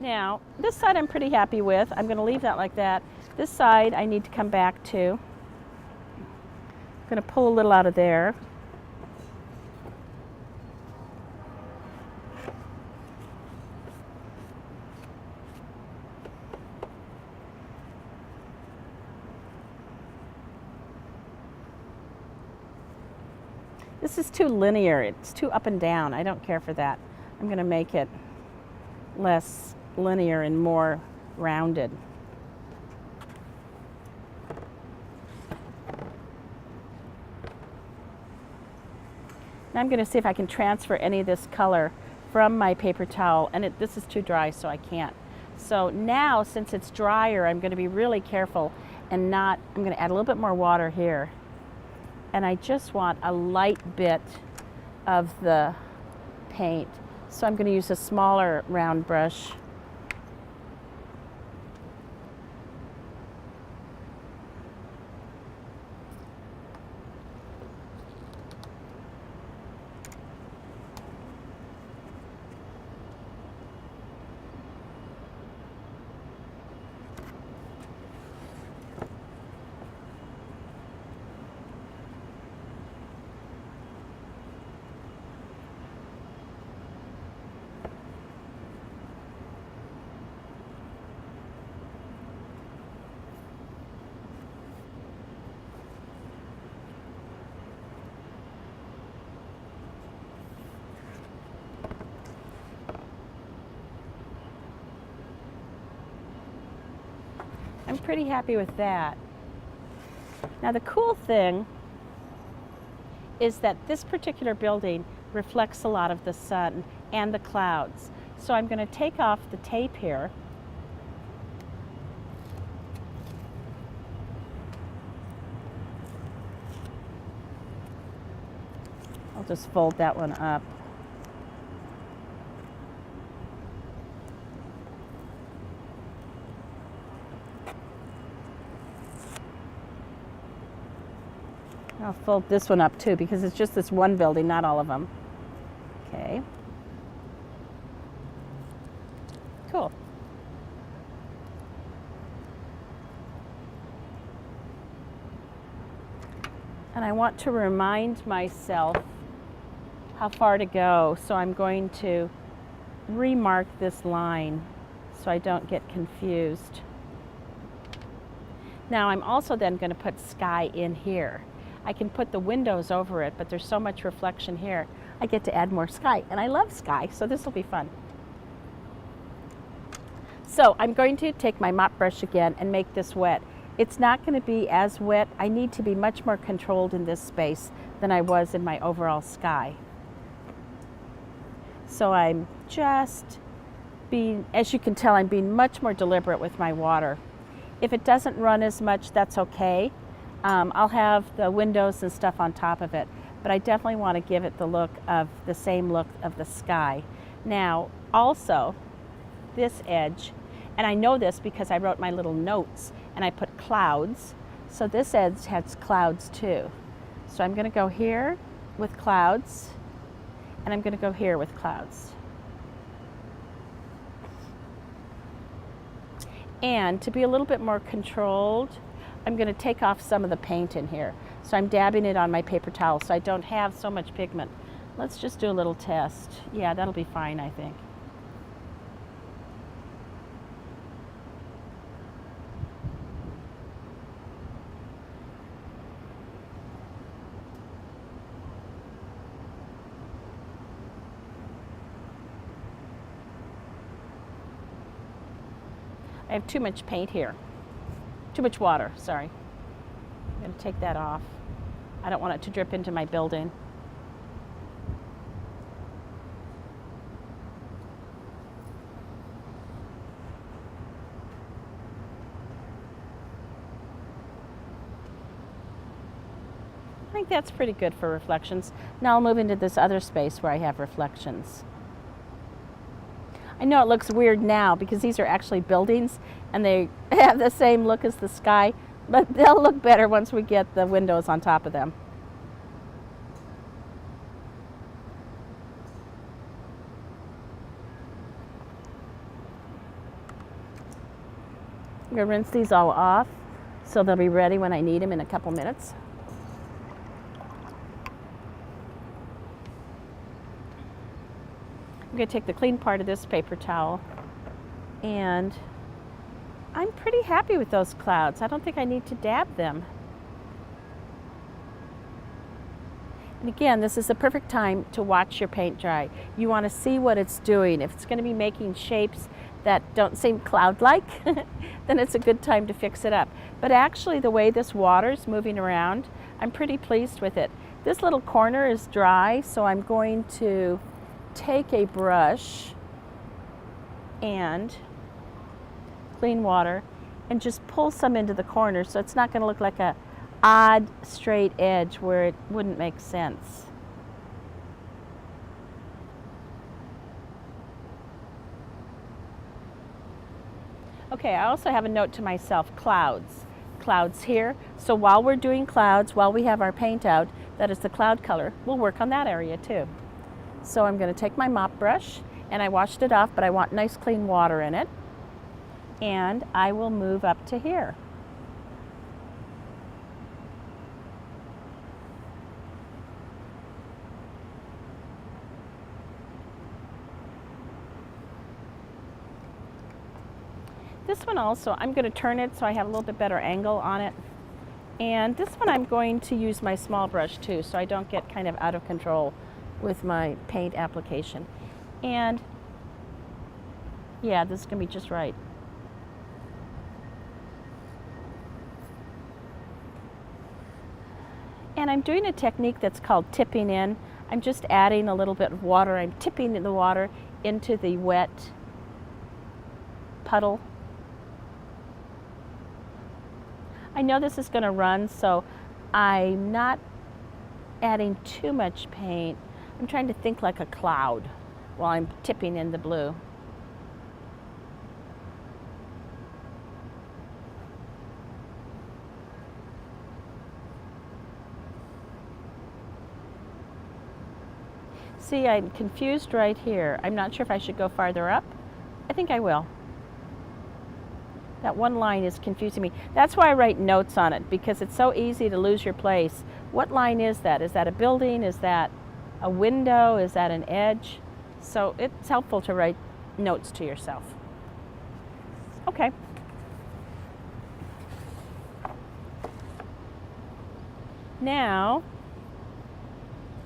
Now, this side I'm pretty happy with. I'm going to leave that like that. This side I need to come back to. I'm going to pull a little out of there. This is too linear. It's too up and down. I don't care for that. I'm going to make it less linear and more rounded. Now I'm going to see if I can transfer any of this color from my paper towel, and this is too dry, so I can't. So now, since it's drier, I'm going to be really careful and I'm going to add a little bit more water here. And I just want a light bit of the paint. So I'm going to use a smaller round brush. I'm pretty happy with that. Now the cool thing is that this particular building reflects a lot of the sun and the clouds. So I'm going to take off the tape here. I'll just fold that one up. I'll fold this one up too because it's just this one building, not all of them. Okay. Cool. And I want to remind myself how far to go, so I'm going to remark this line so I don't get confused. Now I'm also then going to put sky in here. I can put the windows over it, but there's so much reflection here. I get to add more sky, and I love sky, so this will be fun. So I'm going to take my mop brush again and make this wet. It's not going to be as wet. I need to be much more controlled in this space than I was in my overall sky. So I'm just being, as you can tell, I'm being much more deliberate with my water. If it doesn't run as much, that's okay. I'll have the windows and stuff on top of it, but I definitely want to give it the same look of the sky. Now, also, this edge, and I know this because I wrote my little notes and I put clouds, so this edge has clouds too. So I'm going to go here with clouds, and I'm going to go here with clouds. And to be a little bit more controlled, I'm going to take off some of the paint in here. So I'm dabbing it on my paper towel so I don't have so much pigment. Let's just do a little test. Yeah, that'll be fine, I think. I have too much paint here. Too much water, sorry. I'm going to take that off. I don't want it to drip into my building. I think that's pretty good for reflections. Now I'll move into this other space where I have reflections. I know it looks weird now because these are actually buildings and they have the same look as the sky, but they'll look better once we get the windows on top of them. going to rinse these all off so they'll be ready when I need them in a couple minutes. I'm going to take the clean part of this paper towel, and I'm pretty happy with those clouds. I don't think I need to dab them. And again, this is the perfect time to watch your paint dry. You want to see what it's doing. If it's going to be making shapes that don't seem cloud-like, then it's a good time to fix it up. But actually, the way this water's moving around, I'm pretty pleased with it. This little corner is dry, so I'm going to take a brush and clean water and just pull some into the corner so it's not going to look like a odd straight edge where it wouldn't make sense. Okay, I also have a note to myself, clouds. Clouds here. So while we're doing clouds, while we have our paint out, that is the cloud color, we'll work on that area too. So I'm going to take my mop brush, and I washed it off, but I want nice clean water in it. And I will move up to here. This one also, I'm going to turn it so I have a little bit better angle on it. And this one I'm going to use my small brush too, so I don't get kind of out of control with my paint application. And yeah, this is going to be just right. And I'm doing a technique that's called tipping in. I'm just adding a little bit of water. I'm tipping the water into the wet puddle. I know this is going to run, so I'm not adding too much paint. I'm trying to think like a cloud while I'm tipping in the blue. See, I'm confused right here. I'm not sure if I should go farther up. I think I will. That one line is confusing me. That's why I write notes on it, because it's so easy to lose your place. What line is that? Is that a building? Is that a window? Is that an edge? So it's helpful to write notes to yourself. Okay. Now,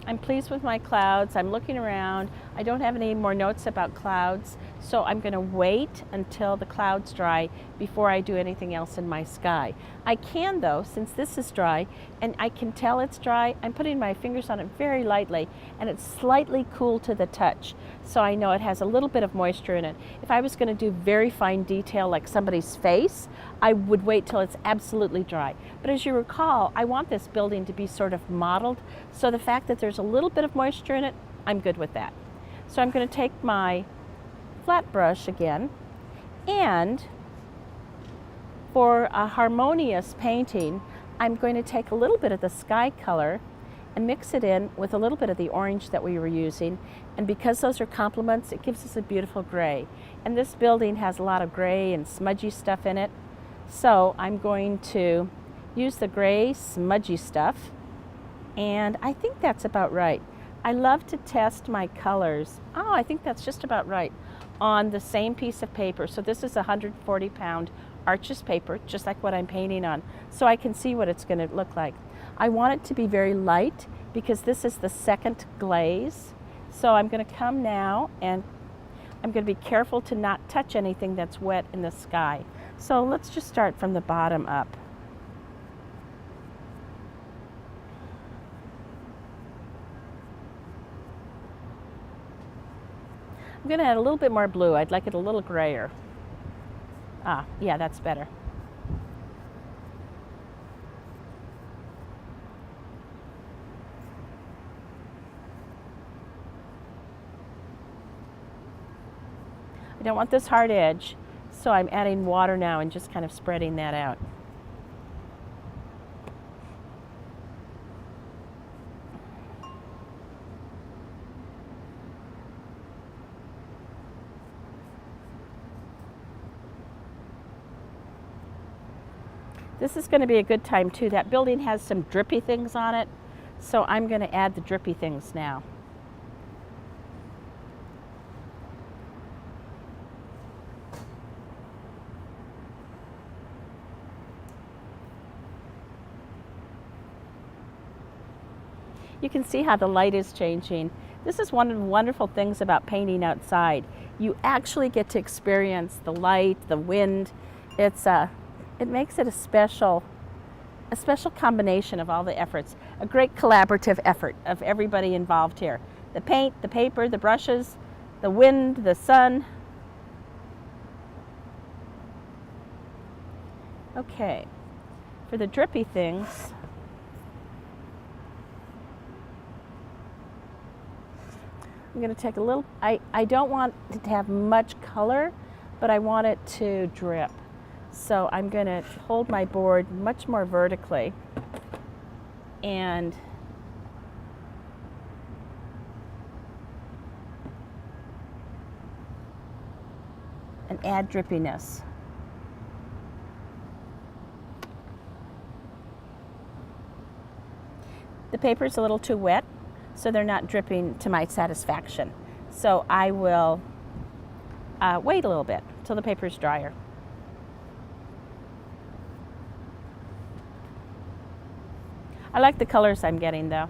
I'm pleased with my clouds. I'm looking around. I don't have any more notes about clouds, so I'm going to wait until the clouds dry before I do anything else in my sky. I can though, since this is dry, and I can tell it's dry, I'm putting my fingers on it very lightly, and it's slightly cool to the touch, so I know it has a little bit of moisture in it. If I was going to do very fine detail like somebody's face, I would wait till it's absolutely dry. But as you recall, I want this building to be sort of modeled, so the fact that there's a little bit of moisture in it, I'm good with that. So I'm going to take my flat brush again, and for a harmonious painting, I'm going to take a little bit of the sky color and mix it in with a little bit of the orange that we were using, and because those are complements, it gives us a beautiful gray. And this building has a lot of gray and smudgy stuff in it, so I'm going to use the gray smudgy stuff, and I think that's about right. I love to test my colors. Oh, I think that's just about right, on the same piece of paper. So this is a 140-pound Arches paper, just like what I'm painting on, so I can see what it's going to look like. I want it to be very light because this is the second glaze. So I'm going to come now, and I'm going to be careful to not touch anything that's wet in the sky. So let's just start from the bottom up. I'm going to add a little bit more blue. I'd like it a little grayer. Ah, yeah, that's better. I don't want this hard edge, so I'm adding water now and just kind of spreading that out. This is going to be a good time too. That building has some drippy things on it, so I'm going to add the drippy things now. You can see how the light is changing. This is one of the wonderful things about painting outside. You actually get to experience the light, the wind. It makes it a special combination of all the efforts. A great collaborative effort of everybody involved here. The paint, the paper, the brushes, the wind, the sun. Okay, for the drippy things, I'm going to take a little, I don't want it to have much color, but I want it to drip. So I'm going to hold my board much more vertically and add drippiness. The paper's a little too wet, so they're not dripping to my satisfaction. So I will wait a little bit till the paper's drier. I like the colors I'm getting though.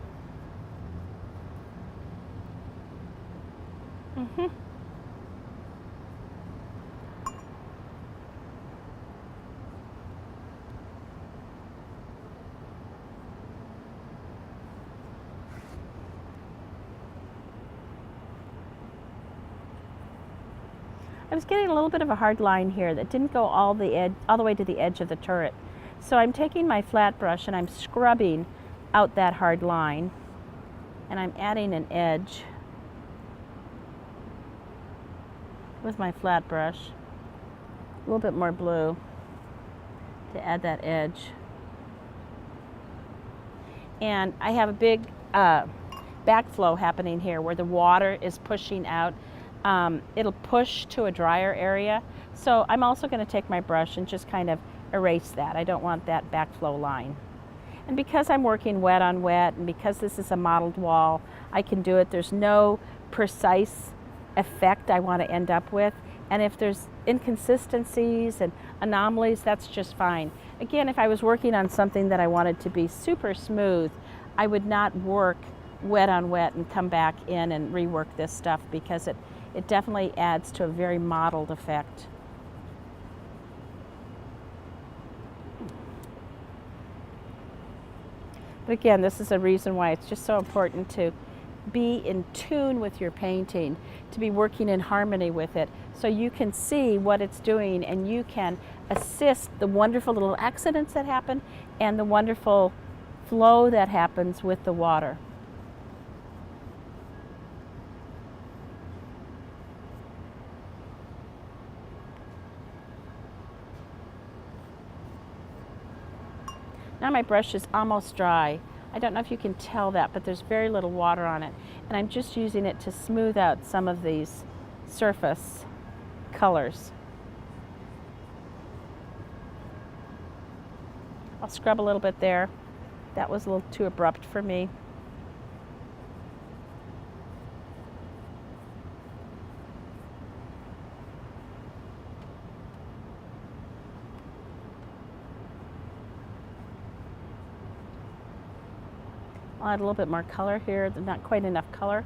I was getting a little bit of a hard line here that didn't go all the way to the edge of the turret. So I'm taking my flat brush and I'm scrubbing out that hard line, and I'm adding an edge with my flat brush, a little bit more blue to add that edge. And I have a big backflow happening here where the water is pushing out. It'll push to a drier area. So I'm also going to take my brush and just kind of erase that. I don't want that backflow line. And because I'm working wet on wet, and because this is a modeled wall, I can do it. There's no precise effect I want to end up with. And if there's inconsistencies and anomalies, that's just fine. Again, if I was working on something that I wanted to be super smooth, I would not work wet on wet and come back in and rework this stuff, because it definitely adds to a very modeled effect. But again, this is a reason why it's just so important to be in tune with your painting, to be working in harmony with it, so you can see what it's doing and you can assist the wonderful little accidents that happen and the wonderful flow that happens with the water. Now my brush is almost dry. I don't know if you can tell that, but there's very little water on it. And I'm just using it to smooth out some of these surface colors. I'll scrub a little bit there. That was a little too abrupt for me. I'll add a little bit more color here. There's not quite enough color.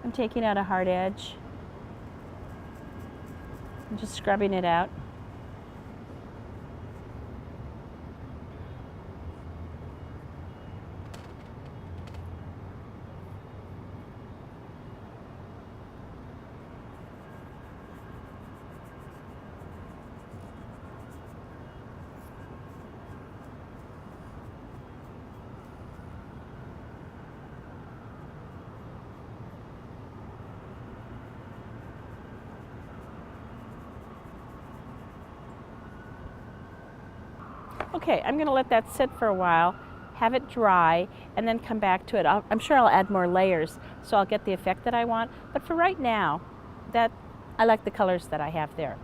I'm taking out a hard edge and just scrubbing it out. Okay, I'm going to let that sit for a while, have it dry, and then come back to it. I'm sure I'll add more layers so I'll get the effect that I want. But for right now, I like the colors that I have there.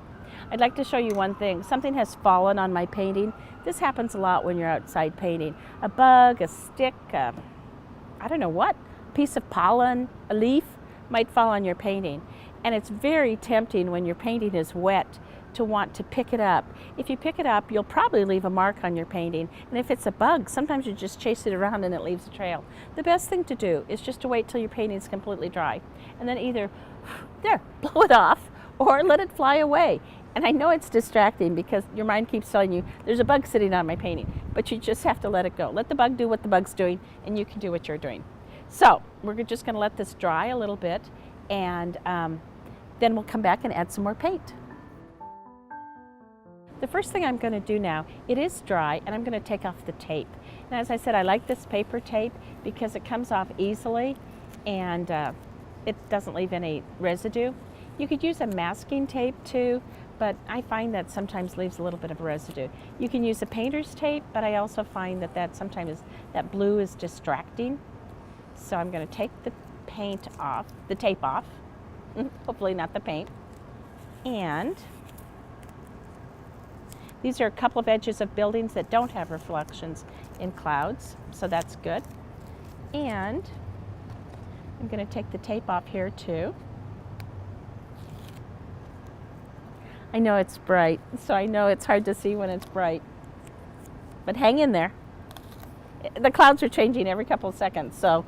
I'd like to show you one thing. Something has fallen on my painting. This happens a lot when you're outside painting. A bug, a stick, I don't know what, a piece of pollen, a leaf might fall on your painting. And it's very tempting when your painting is wet to want to pick it up. If you pick it up, you'll probably leave a mark on your painting. And if it's a bug, sometimes you just chase it around and it leaves a trail. The best thing to do is just to wait till your painting is completely dry. And then either, there, blow it off, or let it fly away. And I know it's distracting because your mind keeps telling you, there's a bug sitting on my painting, but you just have to let it go. Let the bug do what the bug's doing, and you can do what you're doing. So we're just gonna let this dry a little bit, and then we'll come back and add some more paint. The first thing I'm going to do now, it is dry, and I'm going to take off the tape. And as I said, I like this paper tape because it comes off easily and it doesn't leave any residue. You could use a masking tape too, but I find that sometimes leaves a little bit of residue. You can use a painter's tape, but I also find that sometimes that blue is distracting. So I'm going to take the tape off, hopefully not the paint, and these are a couple of edges of buildings that don't have reflections in clouds, so that's good. And I'm going to take the tape off here too. I know it's bright, so I know it's hard to see when it's bright, but hang in there. The clouds are changing every couple of seconds, so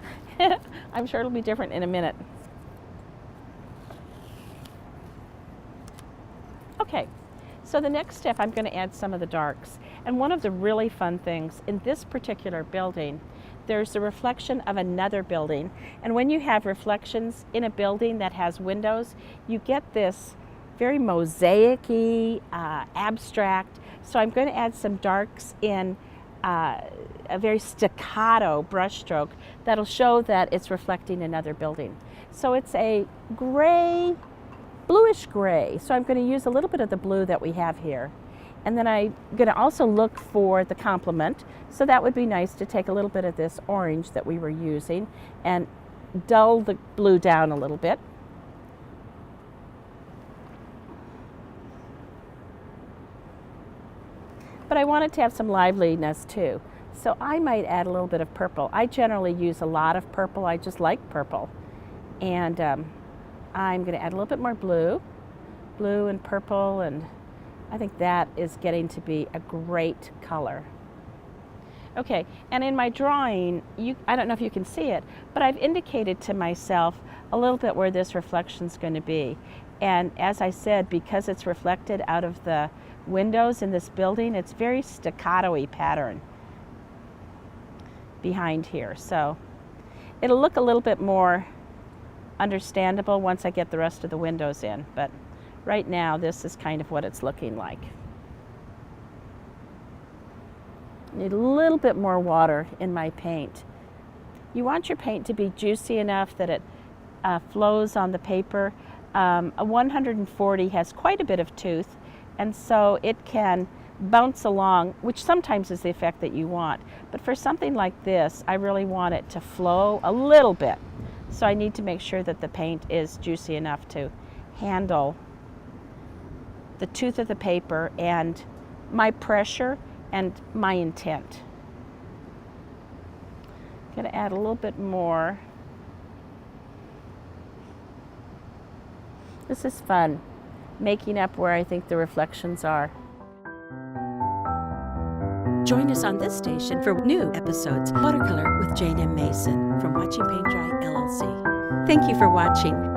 I'm sure it'll be different in a minute. Okay. So the next step, I'm going to add some of the darks. And one of the really fun things in this particular building, there's the reflection of another building. And when you have reflections in a building that has windows, you get this very mosaic-y, abstract. So I'm going to add some darks in a very staccato brush stroke that'll show that it's reflecting another building. So it's a gray, bluish gray, so I'm going to use a little bit of the blue that we have here. And then I'm going to also look for the complement, so that would be nice to take a little bit of this orange that we were using and dull the blue down a little bit. But I want it to have some liveliness too, so I might add a little bit of purple. I generally use a lot of purple, I just like purple. And I'm going to add a little bit more blue and purple, and I think that is getting to be a great color. Okay, and in my drawing, I don't know if you can see it, but I've indicated to myself a little bit where this reflection's going to be. And as I said, because it's reflected out of the windows in this building, it's very staccato-y pattern behind here. So it'll look a little bit more understandable once I get the rest of the windows in, but right now this is kind of what it's looking like. Need a little bit more water in my paint. You want your paint to be juicy enough that it flows on the paper. A 140 has quite a bit of tooth, and so it can bounce along, which sometimes is the effect that you want. But for something like this, I really want it to flow a little bit. So I need to make sure that the paint is juicy enough to handle the tooth of the paper and my pressure and my intent. I'm going to add a little bit more. This is fun, making up where I think the reflections are. Join us on this station for new episodes. Watercolor with Jane M. Mason from Watching Paint Dry, LLC. Thank you for watching.